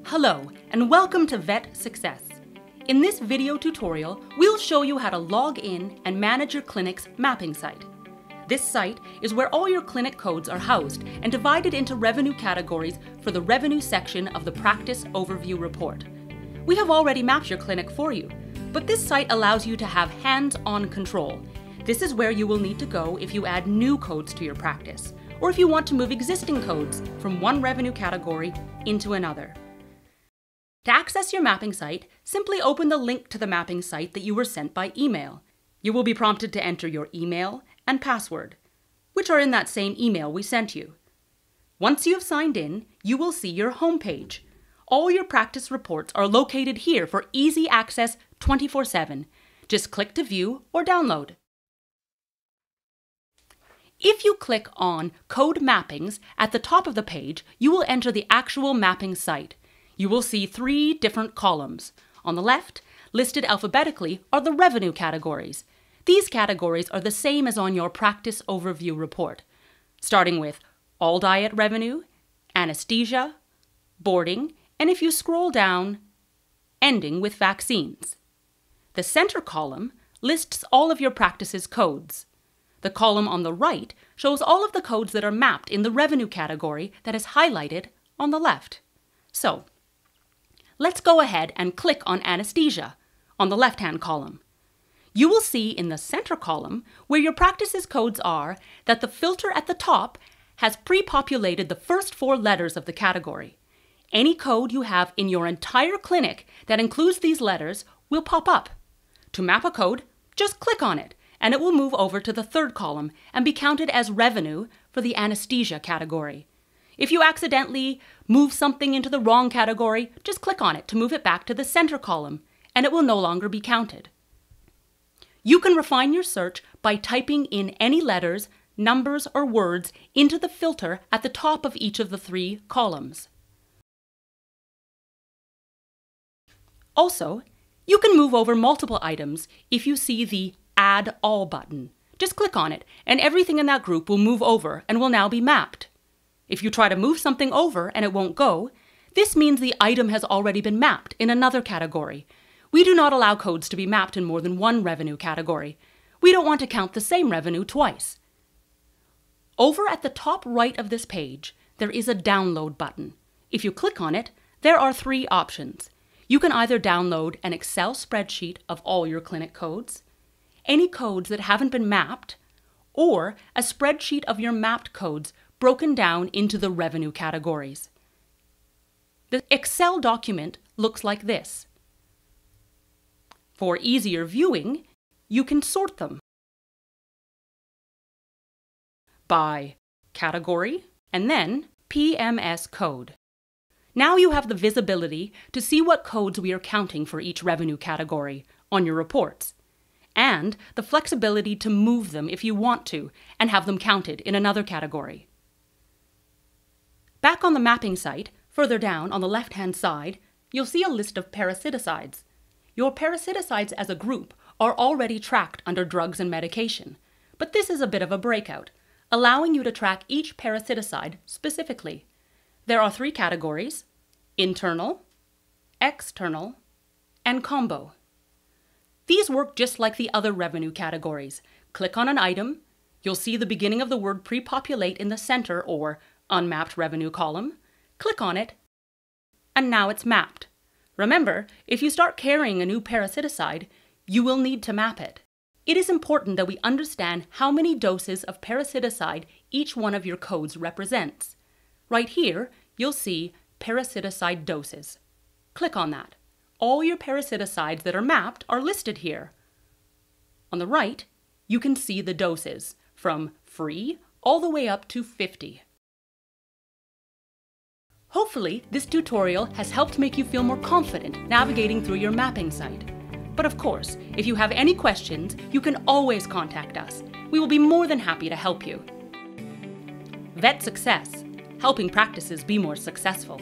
Hello, and welcome to VetSuccess. In this video tutorial, we'll show you how to log in and manage your clinic's mapping site. This site is where all your clinic codes are housed and divided into revenue categories for the revenue section of the Practice Overview Report. We have already mapped your clinic for you, but this site allows you to have hands-on control. This is where you will need to go if you add new codes to your practice, or if you want to move existing codes from one revenue category into another. To access your mapping site, simply open the link to the mapping site that you were sent by email. You will be prompted to enter your email and password, which are in that same email we sent you. Once you have signed in, you will see your home page. All your practice reports are located here for easy access 24/7. Just click to view or download. If you click on Code Mappings at the top of the page, you will enter the actual mapping site. You will see 3 different columns. On the left, listed alphabetically, are the revenue categories. These categories are the same as on your Practice Overview report, starting with all diet revenue, anesthesia, boarding, and if you scroll down, ending with vaccines. The center column lists all of your practice's codes. The column on the right shows all of the codes that are mapped in the revenue category that is highlighted on the left. So, let's go ahead and click on anesthesia on the left-hand column. You will see in the center column where your practice's codes are that the filter at the top has pre-populated the first 4 letters of the category. Any code you have in your entire clinic that includes these letters will pop up. To map a code, just click on it, and it will move over to the 3rd column and be counted as revenue for the anesthesia category. If you accidentally move something into the wrong category, just click on it to move it back to the center column, and it will no longer be counted. You can refine your search by typing in any letters, numbers, or words into the filter at the top of each of the 3 columns. Also, you can move over multiple items if you see the Add All button. Just click on it, and everything in that group will move over and will now be mapped. If you try to move something over and it won't go, this means the item has already been mapped in another category. We do not allow codes to be mapped in more than one revenue category. We don't want to count the same revenue twice. Over at the top right of this page, there is a Download button. If you click on it, there are 3 options. You can either download an Excel spreadsheet of all your clinic codes, any codes that haven't been mapped, or a spreadsheet of your mapped codes broken down into the revenue categories. The Excel document looks like this. For easier viewing, you can sort them by category and then PMS code. Now you have the visibility to see what codes we are counting for each revenue category on your reports, and the flexibility to move them if you want to and have them counted in another category. Back on the mapping site, further down on the left-hand side, you'll see a list of parasiticides. Your parasiticides as a group are already tracked under drugs and medication, but this is a bit of a breakout, allowing you to track each parasiticide specifically. There are 3 categories: internal, external, and combo. These work just like the other revenue categories. Click on an item, you'll see the beginning of the word pre-populate in the center or unmapped revenue column. Click on it, and now it's mapped. Remember, if you start carrying a new parasiticide, you will need to map it. It is important that we understand how many doses of parasiticide each one of your codes represents. Right here, you'll see parasiticide doses. Click on that. All your parasiticides that are mapped are listed here. On the right, you can see the doses, from free all the way up to 50. Hopefully, this tutorial has helped make you feel more confident navigating through your mapping site. But of course, if you have any questions, you can always contact us. We will be more than happy to help you. VetSuccess, helping practices be more successful.